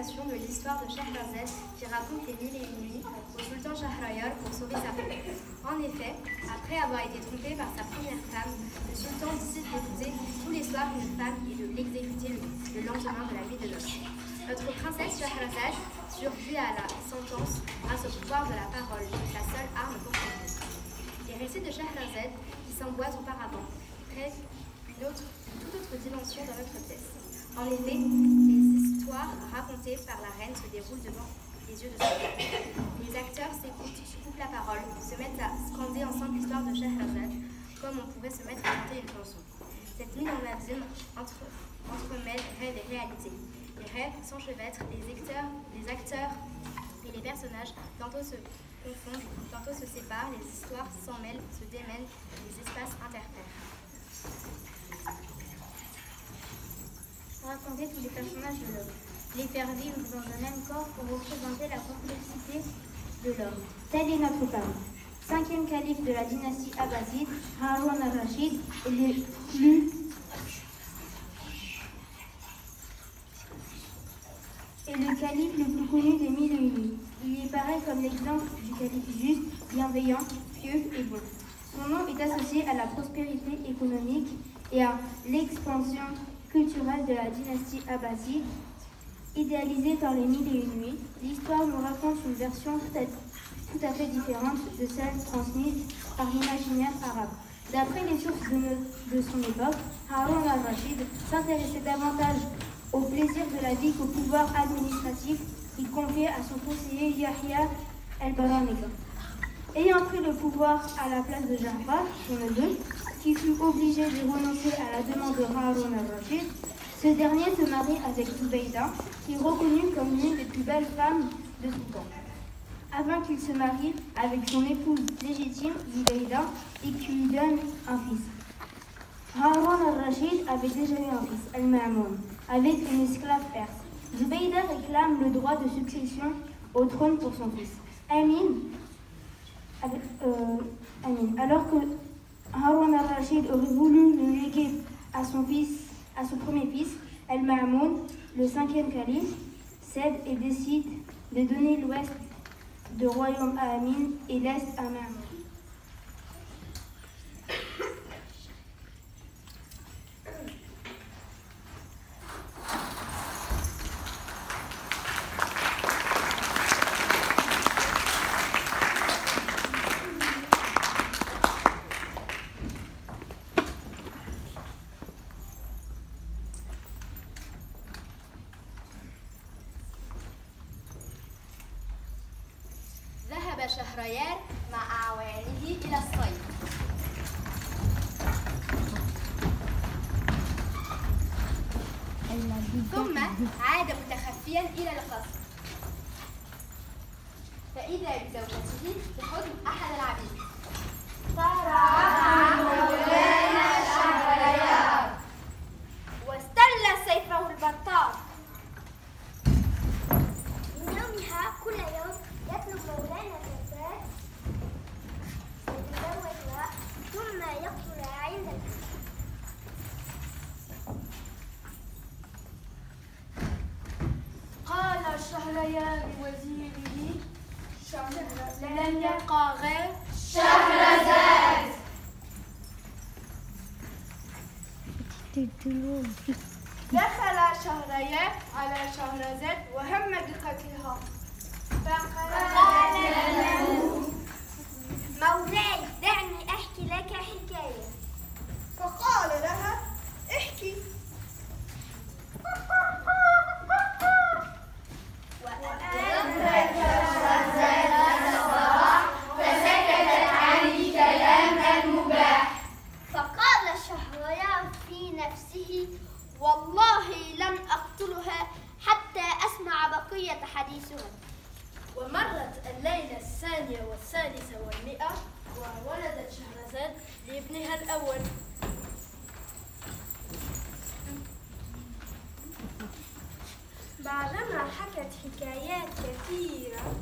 adaptation de l'histoire de Scheherazade qui raconte les 1001 nuits au sultan Shahrayar pour sauver sa peau. En effet, après avoir été trompé par sa première femme, le sultan décide d'épouser tous les soirs une femme et de l'exécuter le lendemain de la nuit de noces. Notre princesse Scheherazade survit à la sentence grâce au pouvoir de la parole, sa seule arme pour survivre. Les récits de Scheherazade qui s'emboîtent auparavant créent une toute autre dimension dans notre pièce. En effet, les histoires racontées par la reine se déroulent devant les yeux de son père. Les acteurs s'écoutent, se coupent la parole, se mettent à scander ensemble l'histoire de Scheherazade, comme on pourrait se mettre à chanter une chanson. Cette mise en abîme entremêle rêve et réalité. Les rêves s'enchevêtrent, les acteurs et les personnages tantôt se confondent, tantôt se séparent, les histoires s'en mêlent, se démènent, les espaces interfèrent. Raconter tous les personnages de l'homme, les faire vivre dans un même corps pour représenter la complexité de l'homme. Tel est notre parent. 5e calife de la dynastie abbasside, Haroun al-Rachid, est le calife le plus connu des 1001 nuits. Il y paraît comme l'exemple du calife juste, bienveillant, pieux et bon. Son nom est associé à la prospérité économique et à l'expansion culturelle de la dynastie abbasside. Idéalisée par les 1001 nuits, l'histoire nous raconte une version tout à fait différente de celle transmise par l'imaginaire arabe. D'après les sources de son époque, Haroun al-Rachid s'intéressait davantage au plaisir de la vie qu'au pouvoir administratif qu'il confiait à son conseiller Yahya el-Baramega. Ayant pris le pouvoir à la place de Ja'far, son neveu, qui fut obligé de renoncer à la demande de Haroun al-Rachid, ce dernier se marie avec Zubayda, qui est reconnue comme l'une des plus belles femmes de son temps. Avant qu'il se marie avec son épouse légitime, Zubayda, et qu'il lui donne un fils. Haroun al-Rachid avait déjà eu un fils, Al-Ma'moun, avec une esclave perse. Zubayda réclame le droit de succession au trône pour son fils. Amin. Alors que Haroun al-Rachid aurait voulu le léguer à son premier fils, Al-Ma'moun, le 5e calife, cède et décide de donner l'ouest du royaume à Amin et l'est à Ma'moun. ذهب شهريار مع أعوانه إلى الصيد. ثم عاد متخفيا إلى القصر، فإذا بزوجته بحضن أحد العبيد. صرع مولانا شهريار واستل سيفه البطال. من يومها كل يوم يطلب مولانا الفتاة ويتزوجها ثم يقتلها عند الحج. قال شهريار لوزيره لم يبقى غير شهرزاد. دخل شهريار على شهرزاد وهم بقتلها فقال له مولاي دعني أحكي لك حكاية. فقال لها احكي. وأدرك شهرزاد الصراع فسكتت عن الكلام المباح. فقال شهريار في نفسه والله لن أقتلها حتى أسمع بقية حديثها. ومرت الليلة 32 وولدت شهرزاد لابنها الأول. بعدما حكت حكايات كثيرة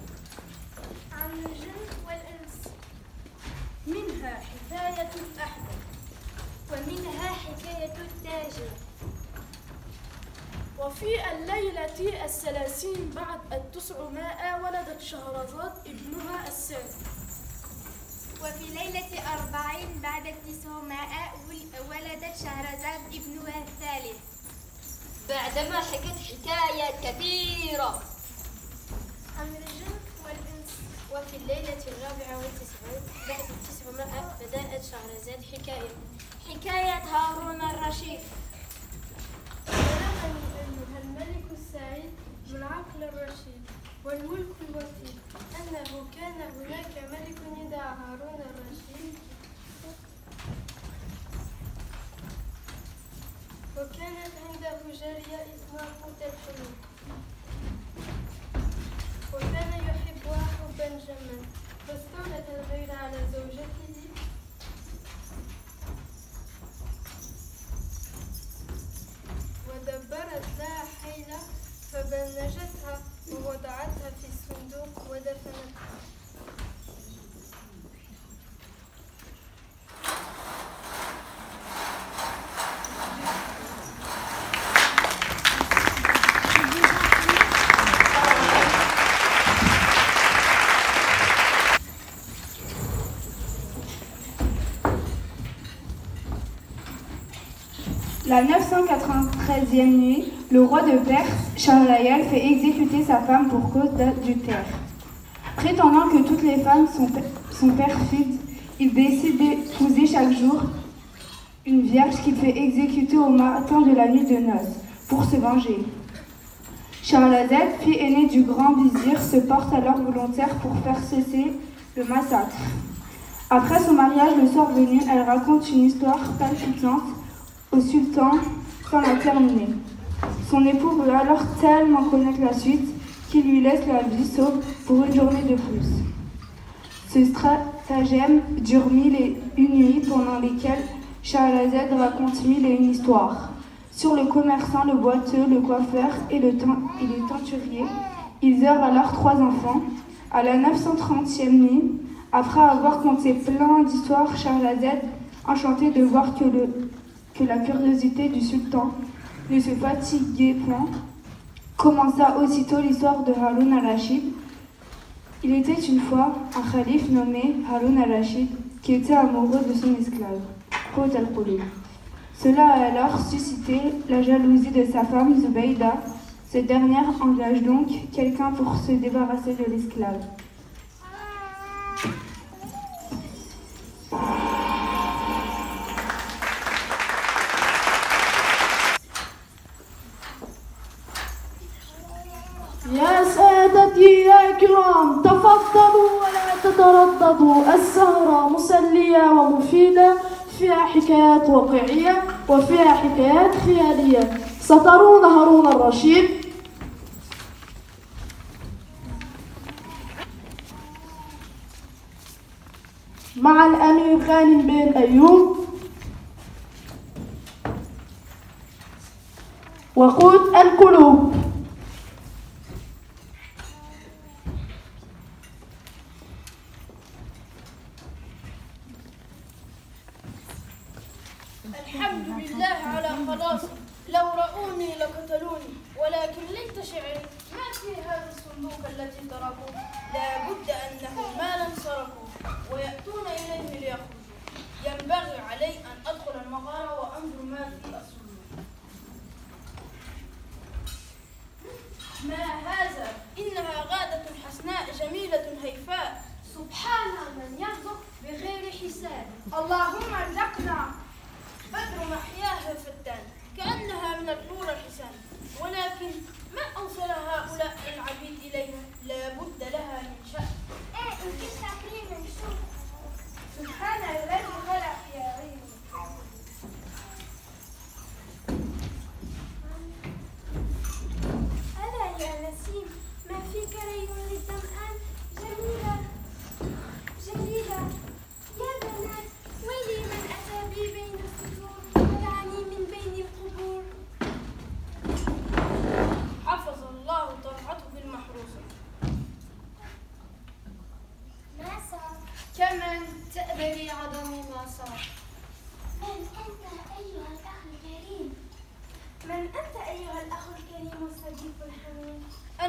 عن الجن والإنس، منها حكاية الأحدث ومنها حكاية التاجر وفي الليلة 30 بعد 900 ولدت شهرزاد ابنها الثاني. وفي ليلة 40 بعد 900 ولدت شهرزاد ابنها الثالث. بعدما حكت حكايات كثيرة عن الجن والإنس. وفي الليلة 94 بعد 900 بدأت شهرزاد حكاية هارون الرشيد. بلغني أيها الملك السعيد من عقل الرشيد والملك الوفي أنه كان هناك ملك يدعى هارون الرشيد، وكانت عنده جارية اسمها قوت الحلول، وكان يحبها حبا جما، فاستولت الغيرة على زوجته ودبرت لها حيلة فبنجتها ووضعتها في الصندوق ودفنتها. La 993e nuit, le roi de Perse, Shahryar, fait exécuter sa femme pour cause d'adultère. Prétendant que toutes les femmes sont perfides, il décide d'épouser chaque jour une vierge qu'il fait exécuter au matin de la nuit de noces, pour se venger. Shahrazad, fille aînée du grand vizir, se porte alors volontaire pour faire cesser le massacre. Après son mariage, le soir venu, elle raconte une histoire palpitante au sultan sans la terminer. Son époux veut alors tellement connaître la suite qu'il lui laisse la vie sauve pour une journée de plus. Ce stratagème dure 1001 nuits pendant lesquelles Shahrazad raconte 1001 histoires. Sur le commerçant, le boiteux, le coiffeur et le teinturier, ils eurent alors 3 enfants. À la 930e nuit, après avoir conté plein d'histoires, Shahrazad, enchantée de voir que la curiosité du sultan ne se fatiguait point, commença aussitôt l'histoire de Haroun al-Rachid. Il était une fois un calife nommé Haroun al-Rachid qui était amoureux de son esclave, Qut al-Qulub. Cela a alors suscité la jalousie de sa femme Zubayda. Cette dernière engage donc quelqu'un pour se débarrasser de l'esclave. يا سادتي يا كرام تفضلوا ولا تترددوا، السهرة مسلية ومفيدة، فيها حكايات واقعية وفيها حكايات خيالية. سترون هارون الرشيد مع الأمير غانم بن أيوب وقوت القلوب. الحمد لله على خلاصي، لو رأوني لقتلوني، ولكن ليت شعري ما في هذا الصندوق التي تركوه، لا بد أنه مالا سرقوه ويأتون إليه ليأخذوه. ينبغي علي أن أدخل المغارة وأنظر ما في الصندوق. ما هذا؟ إنها غادة حسناء جميلة هيفاء، سبحان من يرزق بغير حساب. اللهم ارزقنا. بدر محياها فتان كأنها من الحور الحسان، ولكن ما أوصل هؤلاء العبيد إليها؟ لا بد لها من شأن. سبحان الذي خلق يا عين.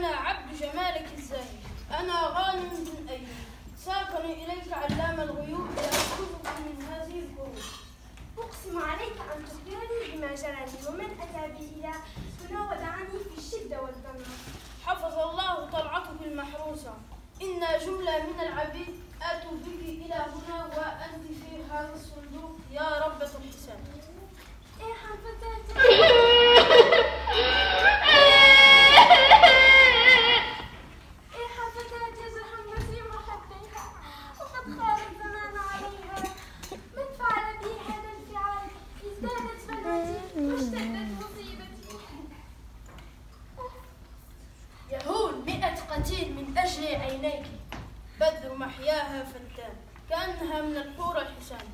أنا عبد جمالك الزاهي، أنا غانم بن أيوب، ساقني إليك علام الغيوب لأنقذك من هذه الكروب. أقسم عليك أن تخبرني بما جرى ومن أتى بي إلى هنا ودعني في الشدة والضنك. حفظ الله طلعتك المحروسة، إنا جملة من العبيد آتوا بك إلى هنا وأنت في هذا الصندوق يا ربة الحساب. إيه حفتاتي زرهم مسيم وحبيها وقد خال الزمان عليها. من فعل بي هذا الفعل ازدادت بناتي واشتدت مصيبتي. يهون 100 قتيل من أجل عينيك، بدر محياها فتان كأنها من الحور الحسان،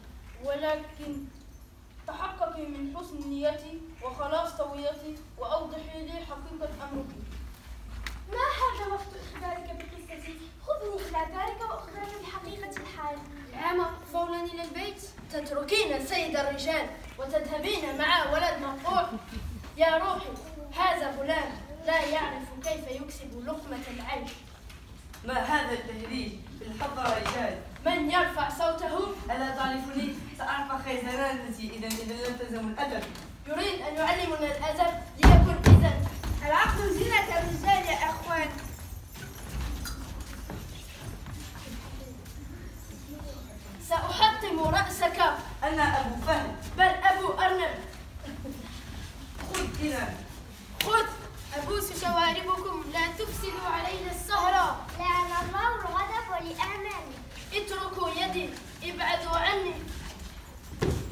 ولكن تحققي من حسن نيتي وخلاص طويتي وأوضحي لي حقيقة أمرك. ما هذا وقت إخبارك بقصتي؟ خذني إلى دارك وأخبرني بحقيقة الحال. العامة فولا إلى البيت تتركين سيد الرجال وتذهبين مع ولد مقطوع. يا روحي هذا غلام لا يعرف كيف يكسب لقمة العيش. ما هذا التهريج بالحظ رجال؟ من يرفع صوته؟ ألا تعرفني؟ سأرفع خيزرانتي إذا لم تلزم الأدب. يريد أن يعلمنا الأدب ليكن إذن العقل زينة الرجال يا أخوان. سأحطم رأسك. أنا أبو فهد. بل أبو أرنب. خذ إذا. خذ أبوس شواربكم لا تفسدوا علينا السهرة. لعن الله الغضب والأعمال. اتركوا يدي، ابعدوا عني.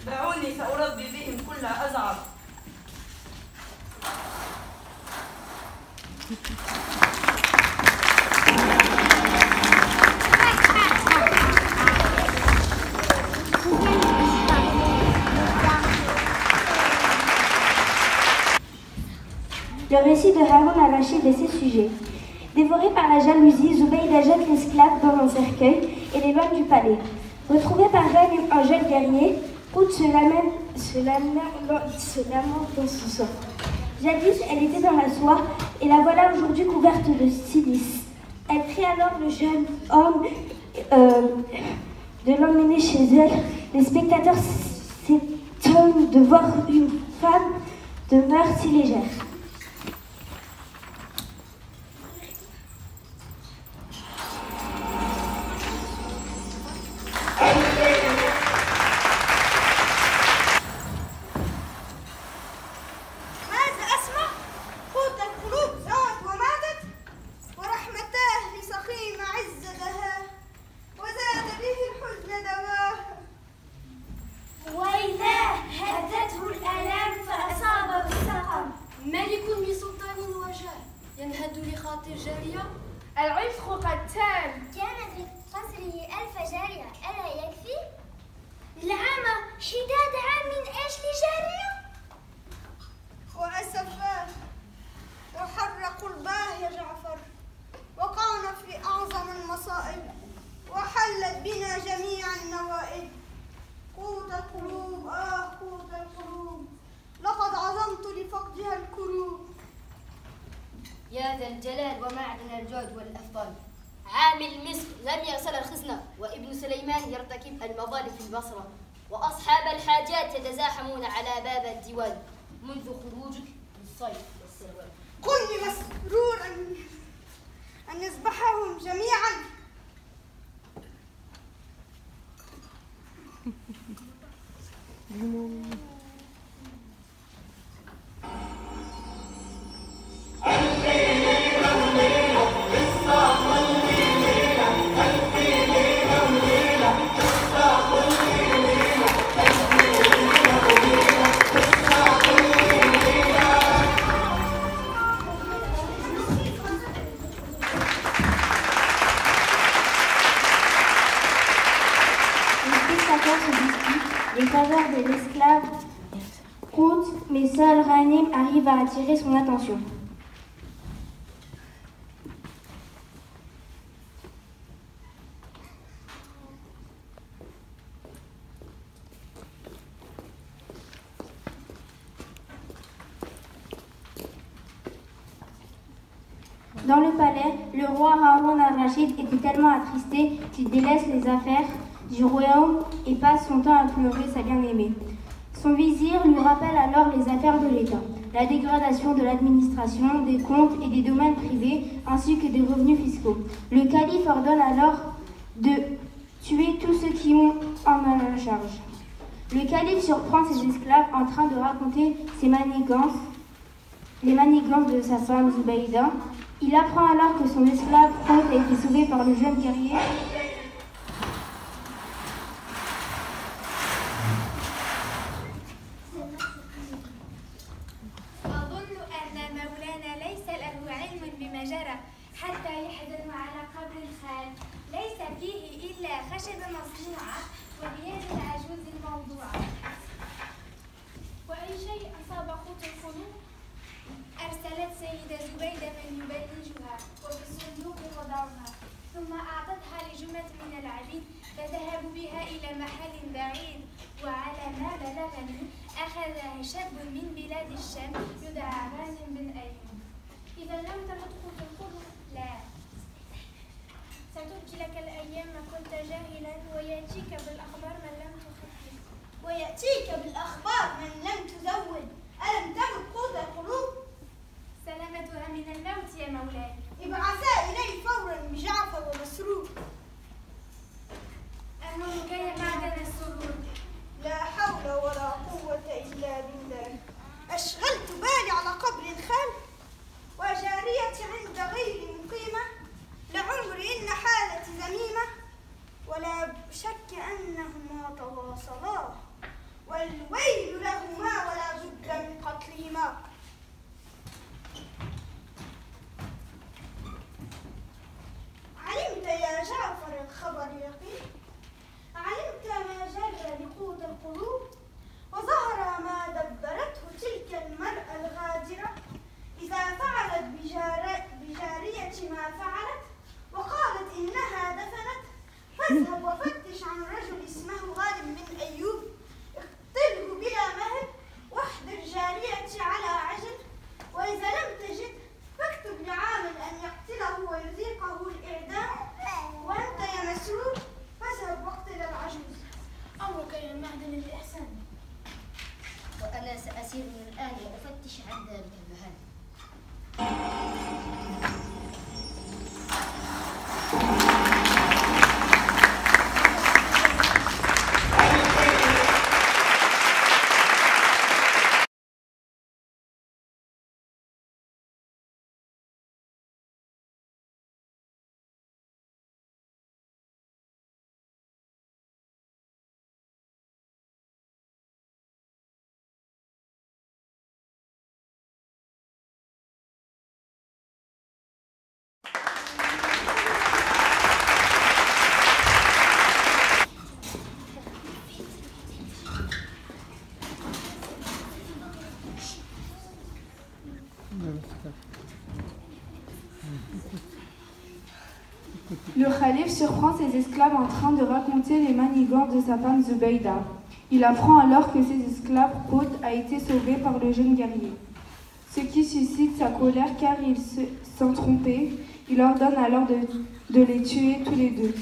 دعوني سأربي بهم كل أزعر. Le récit de Haroun al-Rachid et ses sujets. Dévoré par la jalousie, Zoubeida jette l'esclave dans un cercueil et l'éloigne du palais. Retrouvé par Ghanim, un jeune guerrier, Houd se lamente dans son sort. Jadis, elle était dans la soie et la voilà aujourd'hui couverte de silice. Elle prie alors le jeune homme de l'emmener chez elle. Les spectateurs s'étonnent de voir une femme de mœurs si légère. العشق قتال. كان في قصره 1000 جارية، ألا يكفي؟ العام حداد عام من أجل جارية. وأسفاه وحرق قلباه يا جعفر، وقعنا في أعظم المصائب، وحلت بنا جميع النوائب. قوت القلوب قوت القلوب، لقد عظمت لفقدها الكروب. يا ذا الجلال ومعدن الجود والأفضل، عامل مصر لم يغسل الخزنة، وابن سليمان يرتكب المظالم في البصرة، وأصحاب الحاجات يتزاحمون على باب الديوان منذ خروجك للصيف والسروال. قل مسرور أن يذبحهم جميعا. Les faveurs de l'esclave comptent, mais seul Ghanim arrive à attirer son attention. Dans le palais, le roi Haroun al-Rachid était tellement attristé qu'il délaisse les affaires du royaume et passe son temps à pleurer sa bien-aimée. Son vizir lui rappelle alors les affaires de l'État, la dégradation de l'administration, des comptes et des domaines privés, ainsi que des revenus fiscaux. Le calife ordonne alors de tuer tous ceux qui ont en la charge. Le calife surprend ses esclaves en train de raconter ses manigances, les manigances de sa femme Zubayda. Il apprend alors que son esclave Hod a été sauvé par le jeune guerrier أظن أن مولانا ليس له علم بما جرى حتى يحزن على قبر الخال ليس فيه إلا خشب مصنوعة وبيد العجوز الموضوعة. وأي شيء أصاب قوت القلوب؟ أرسلت سيدة زبيدة من يبلجها وفي الصندوق وضعها ثم أعطتها لجملة من العبيد فذهبوا بها إلى محل بعيد. وعلى ما بلغني أخذها شاب من بلاد الشام يدعى غانم بن أيوب. إذا لم تمت قوت القلوب لا ستبكي لك الأيام ما كنت جاهلا ويأتيك بالأخبار من لم تخفف. ويأتيك بالأخبار من لم تزود. ألم تمت قوت القلوب؟ سلامتها من الموت يا مولاي. ابعثا إلي فورا بجعفر ومسرور. المهم كي معدن السرور. لا حول ولا قوة إلا بالله. أشغلت بالي على قبر الخال وجارية عند غير مقيمة. لعمري إن حالتي ذميمة ولا شك أنهما تواصلا والويل لهما ولا بد من قتلهما. علمت يا جعفر الخبر يقين. علمت ما جرى لقوت القلوب وظهر ما دبرته تلك المرأة الغادرة إذا فعلت بجارية ما فعلت وقالت إنها دفنت. فاذهب وفتش عن رجل اسمه غانم بن أيوب اقتله بلا مهر واحضر جاريتي على عجل وإذا لم تجد فاكتب لعامل أن يقتله ويذيقه الإعدام. وأنت يا مسرور فاذهب واقتل العجوز. أمرك يا معدن الإحسان. وأنا سأسير من الآن وأفتش عن ذلك المهل. Le calife surprend ses esclaves en train de raconter les manigances de sa femme Zubayda. Il apprend alors que ses esclaves Hod a été sauvé par le jeune guerrier. Ce qui suscite sa colère car il se sent trompé. Il ordonne alors de les tuer tous les deux.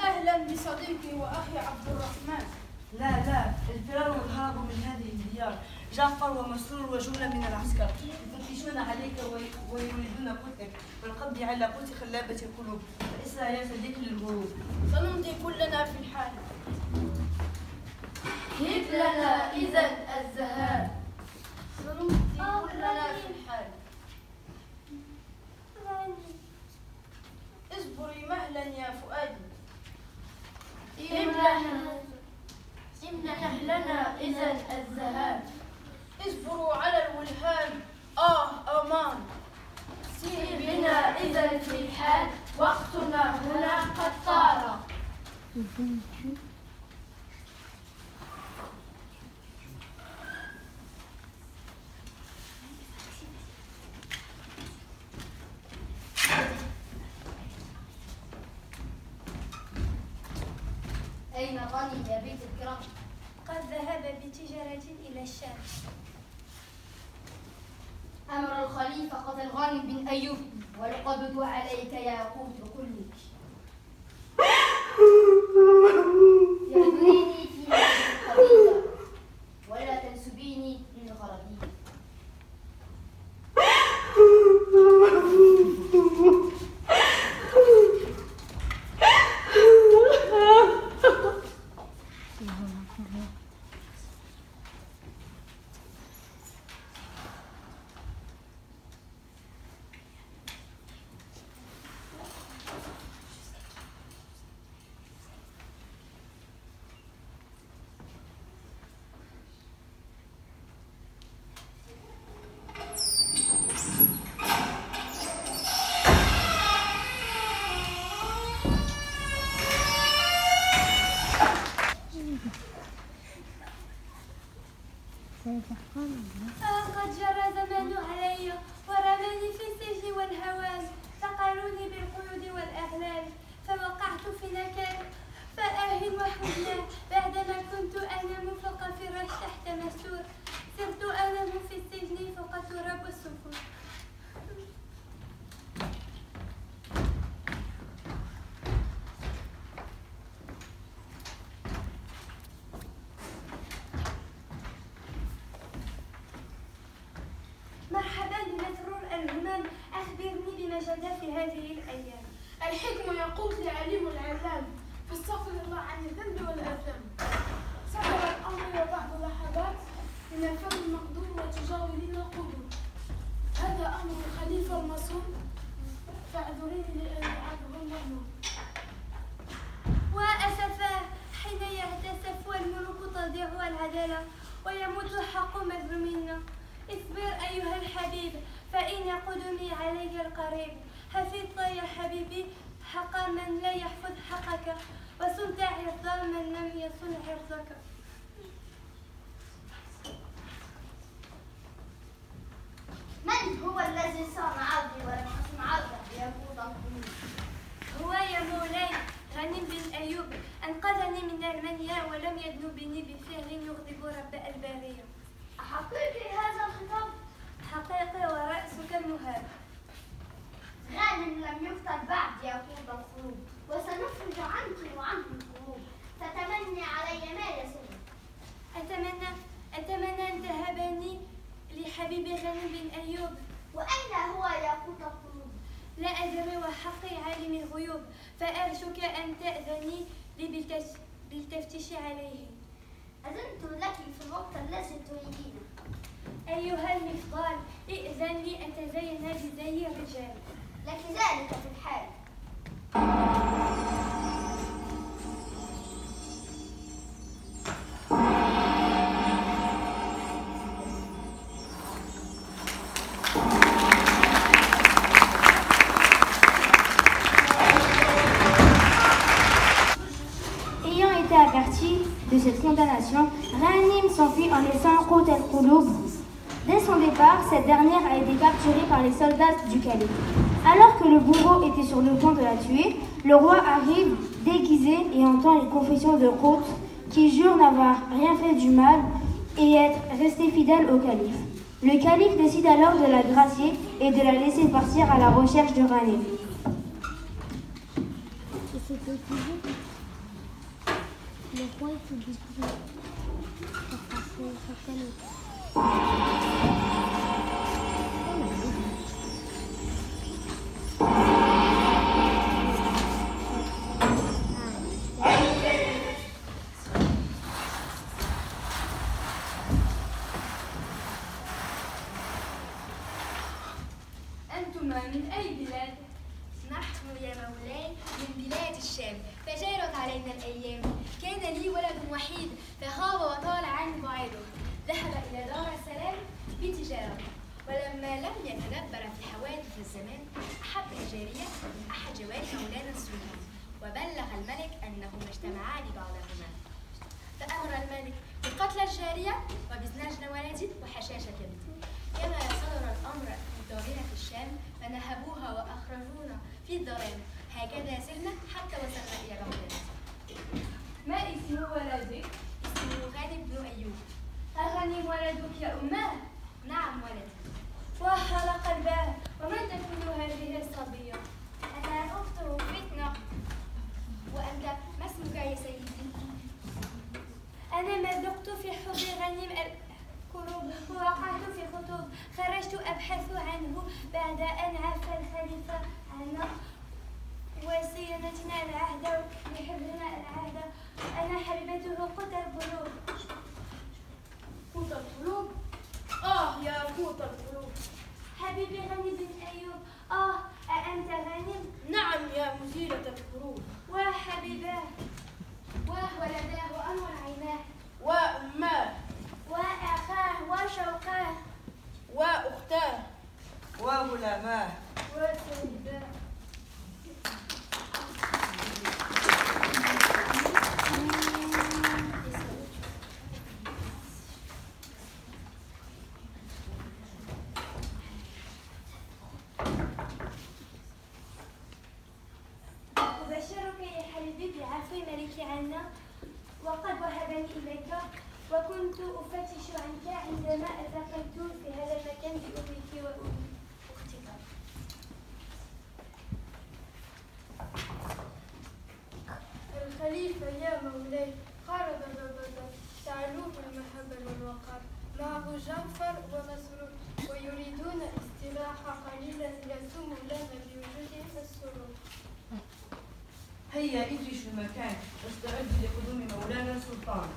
أهلا بصديقي وأخي عبد الرحمن. لا الفرار والهرب من هذه الديار. جعفر ومسرور وجملة من العسكر يفتشون عليك ويريدون قتلك والقبض على قوت خلابة القلوب. فاسرع يا صديقي للهروب. سنمضي كلنا في الحال. هب لنا إذا الذهاب. سنمضي كلنا في الحال. اصبري مهلا يا فؤادي. إمنح لنا إذا الذهاب. اصبروا على الولهان. أمان. سير بنا إذا في الحال. وقتنا هنا قد طار. أين غانم يا بيت الكرام؟ قد ذهب بتجارة إلى الشام. أمر الخليفة قتل غانم بن أيوب والقبض عليك يا قوت كلك. يغريني في نفس القضية ولا تنسبيني للغربية. قد جرى زمان علي ورماني في السجن والهوان، ثقلوني بالقيود والأغلال، فوقعت في نكال فآه وحزنا. بعدما كنت أنام فوق فراش تحت مستور، صرت أنام في السجن فوق التراب والصخور. مرحبا بمسرور الهمام، أخبرني بما جرى في هذه الأيام. الحكم يقول لعليم العلام فاستغفر الله عن الذنب والآثام. صبر الأمر وبعض لحظات من الفم المقدور وتجاولين القدور. هذا أمر الخليفة المصون فاعذريني لإرعابه المأمون. وأسفا حين يهتسف والملوك تضيع العدالة ويموت حق مظلومين. اصبر أيها الحبيب فإن قدمي علي القريب. حفظت يا حبيبي حق من لا يحفظ حقك، وصنت عرض من لم يصن عرضك. من هو الذي صان عرضي ولم أصن عرضه ليفوض القلوب؟ هو يا مولاي غانم بن أيوب، أنقذني من المنيا ولم يذنبني بفعل يغضب رب البرية. أحقيقي هذا الخطاب؟ حقيقي ورأسك المهاب. غانم لم يفطر بعد يفوض القلوب، وسنفرج عنك وعنه القلوب. تتمني علي ما يسر. أتمنى أن تهبني لحبيبي غانم بن أيوب. وأين هو ياقوت القلوب؟ لا أدري وحقي عالم الغيوب، فأرجوك أن تأذني لي بالتفتيش عليه. أذنت لك في الوقت الذي تريدينه. أيها المفضال ائذن لي أتزين بزي الرجال. لك ذلك في الحال. Ayant été averti de cette condamnation, Ghanim s'enfuit en laissant Qut al-Qulub. Dès son départ, cette dernière a été capturée par les soldats du calife. Alors que le bourreau était sur le point de la tuer, le roi arrive déguisé et entend les confessions de Qut, qui jure n'avoir rien fait du mal et être resté fidèle au calife. Le calife décide alors de la gracier et de la laisser partir à la recherche de Ghanim. Le roi est déguisé. أنتما من أي بلاد؟ نحن يا مولاي من بلاد الشام، فجارت علينا الأيام. كان لي ولد وحيد فخاب وطال عني بعيده. ذهب إلى دار السلام بتجارة، ولما لم يتدبر في حوادث الزمان أحب الجارية أحد جواري مولانا السلطان، وبلغ الملك أنهما اجتمعا لبعضهما. فأمر الملك بقتل الجارية وبزناج ولدي وحشاشة كبدي. كما صدر الأمر في ظاهرة الشام فنهبوها وأخرجونا في الظلام. هكذا سرنا حتى وصلنا إلى بغداد. ما اسم ولدك؟ اسمه غانم بن أيوب. أغنم ولدك يا أماه؟ نعم ولدي. وهل قلباه. ومن تكون هذه الصبية؟ أنا أخته فتنة. وأنت ما اسمك يا سيدي؟ أنا مزقت في حب غنيم الكروب ووقعت في خطوب. خرجت أبحث عنه بعد أن عفى الخليفة عنا وصيانتنا العهد لحفظنا العهد. أنا حبيبته قوت القلوب. قوت القلوب؟ يا قوت القلوب. حبيبي غني بن أيوب. أأنت غنم؟ نعم يا مزيلة الكروب. وحبيباه وولداه أنور عيناه وأماه وأخاه وشوقاه وأختاه وغلاماه وسيداه. أبشرك يا حبيبي بعفو ملك عنا وقد وهبني إليك، وكنت أفتش عنك عندما التقيت في هذا المكان بأمك وأختك. الخليفة يا مولاي خرج ببدر تعلوه المحبة والوقار معه جعفر ومسرور ويريدون استراحة قليلا يسوم لنا بوجودهم السرور. هيا افرش المكان واستعد لقدوم مولانا السلطان.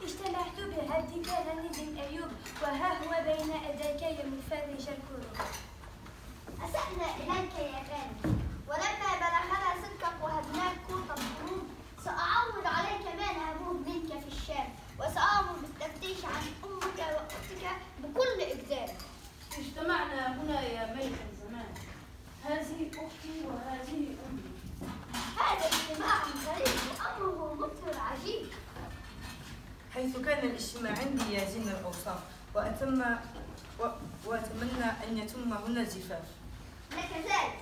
اجتمعت بعبدك غني بن أيوب وها هو بين يديك يا مفرج الكروب. أسأنا إليك يا غانم ولما بلغنا صدقك وهبناك قوت القلوب سأعوض عليك ما نهبوه منك في الشام وسأأمر بالتفتيش عن أمك وأختك بكل إجزام. اجتمعنا هنا يا ملك الزمان، هذه أختي وهذه أمي. هذا اجتماع غريب وأمره مثير عجيب. حيث كان الاجتماع عندي يا زين الأوصاف وأتمنى أن يتم هنا الزفاف. لك ذلك.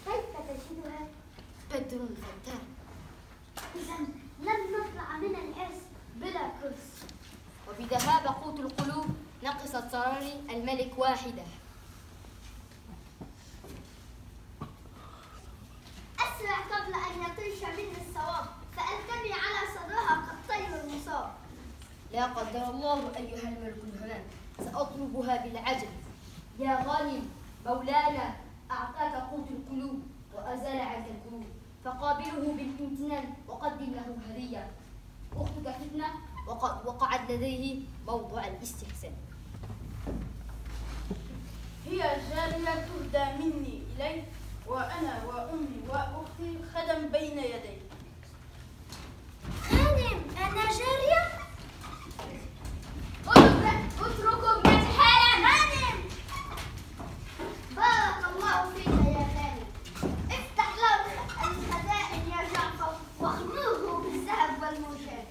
كيف تجدها؟ بدر فتان. إذا لن نطلع من الحرص بلا كرس. وبذهاب قوت القلوب نقصت سراري الملك واحدة. أسرع قبل أن يطيش مني الصواب فألتمي على صدرها كالطير المصاب. لا قدر الله أيها الملك الهنان، سأطلبها بالعجل. يا غانم مولانا أعطاك قوت القلوب وأزال عنك الكروب، فقابله بالامتنان وقدم له هدية. أختك فتنة وقد وقعت لديه موضع الاستحسان. هي جارية تهدى مني إليه وأنا وأمي وأختي خدم بين يدي. غانم أنا جارية؟ اتركوا ابنتي حالا. غانم بارك الله فيك يا غانم. افتح له الخزائن يا جعفر واخلوه بالذهب والمرجان.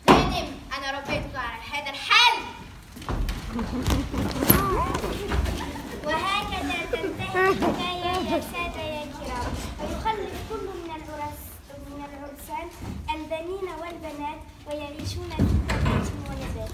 غانم أنا ربيتك على هذا الحال. وهكذا تنتهي الحكاية يا سادة يا كرام. ويعيشون في جنات ونبات.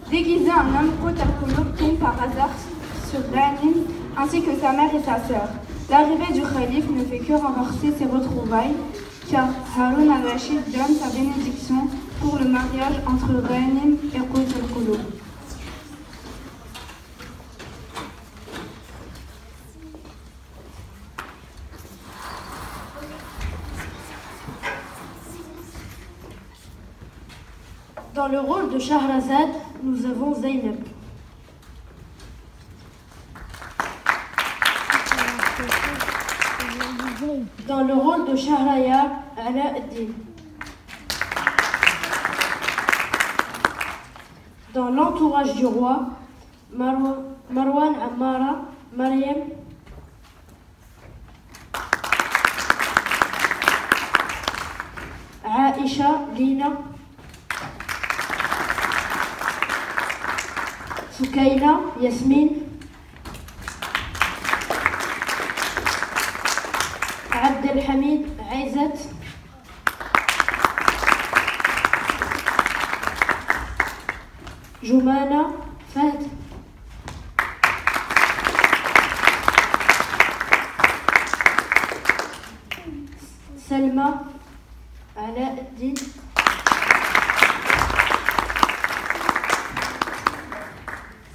Déguisé en homme, Qut al-Qulub tombe par hasard sur Ghanim ainsi que sa mère et sa sœur. L'arrivée du calife ne fait que renforcer ces retrouvailles car Haroun al-Rachid donne sa bénédiction pour le mariage entre Ghanim et Qut al-Qulub. Dans le rôle de Shahrazad, nous avons Zainab. Dans le rôle de Shahrayar, Ala-Din. Dans l'entourage du roi, Marwan Ammara, Mariam, Aisha, Lina, Soukaina, Yasmine, Abdelhamid, Aizat, Joumana, Fahd, Salma, Ala-Din,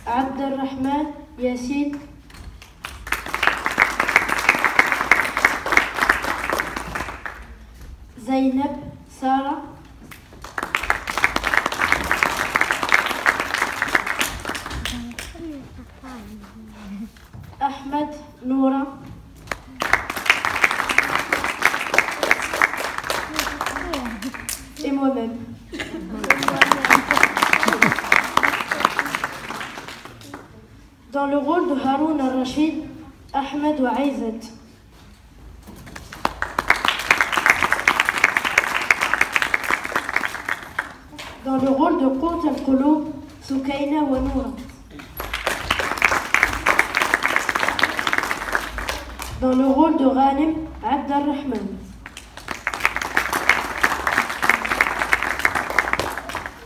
Abdelrahman, Yassine, Zainab, Sarah, Ahmed, Noura, et moi-même. Dans le rôle de Haroun al-Rachid, Ahmed wa Aizat. Dans le rôle de Qut al-Qulub, Soukaina wa Noura. Dans le rôle de Ghanim, Abdelrahman.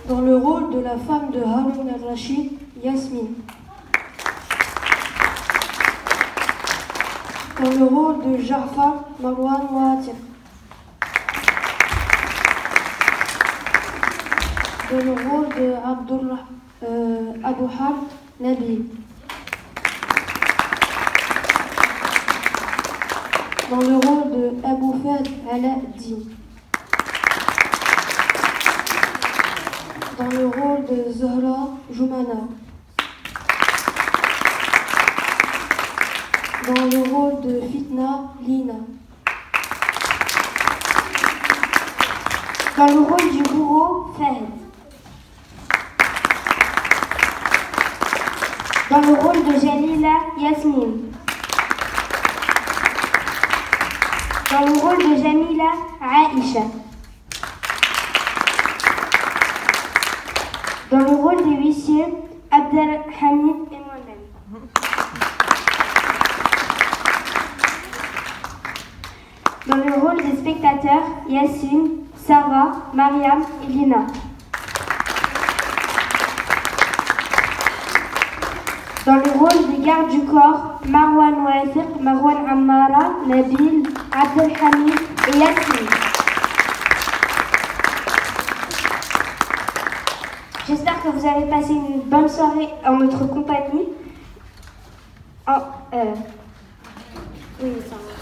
Dans le rôle de la femme de Haroun al-Rachid, Yasmine. Dans le rôle de Ja'far, Marwan Watir. Dans le rôle de Abu Hard, Nabil. Dans le rôle de Abu Fahd, Ala-Din. Dans le rôle de Zahra, Joumana. Dans le rôle de Fitna, Lina. Dans le rôle du bourreau, Fahd. Dans le rôle de Jalila, Yasmine. Dans le rôle de Jamila, Aisha. Dans le rôle des huissiers, Abdelhamid et moi-même. Dans le rôle des spectateurs, Yassine, Sarah, Mariam et Lina. Dans le rôle des gardes du corps, Marwan Wafiq, Marwan Ammara, Nabil, Abdelhamid et Yassine. J'espère que vous avez passé une bonne soirée en notre compagnie. Oui, ça va.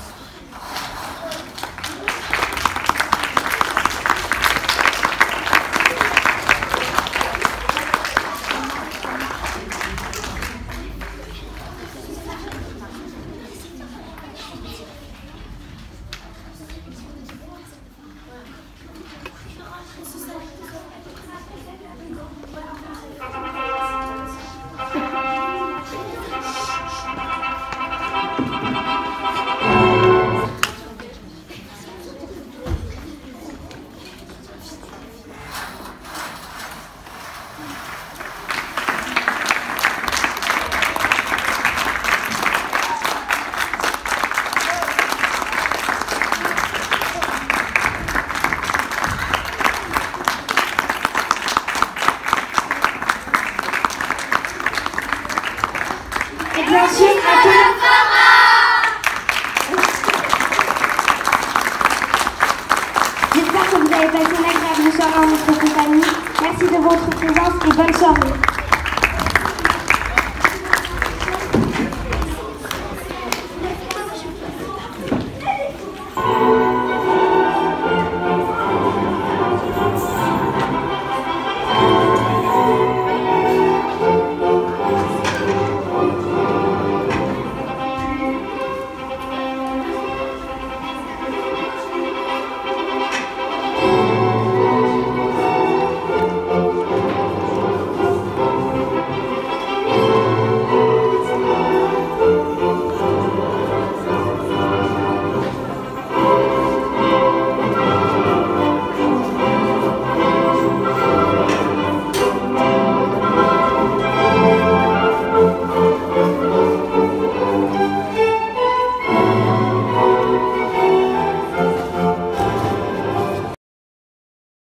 J'espère que vous avez passé une agréable soirée en notre compagnie. Merci de votre présence et bonne soirée.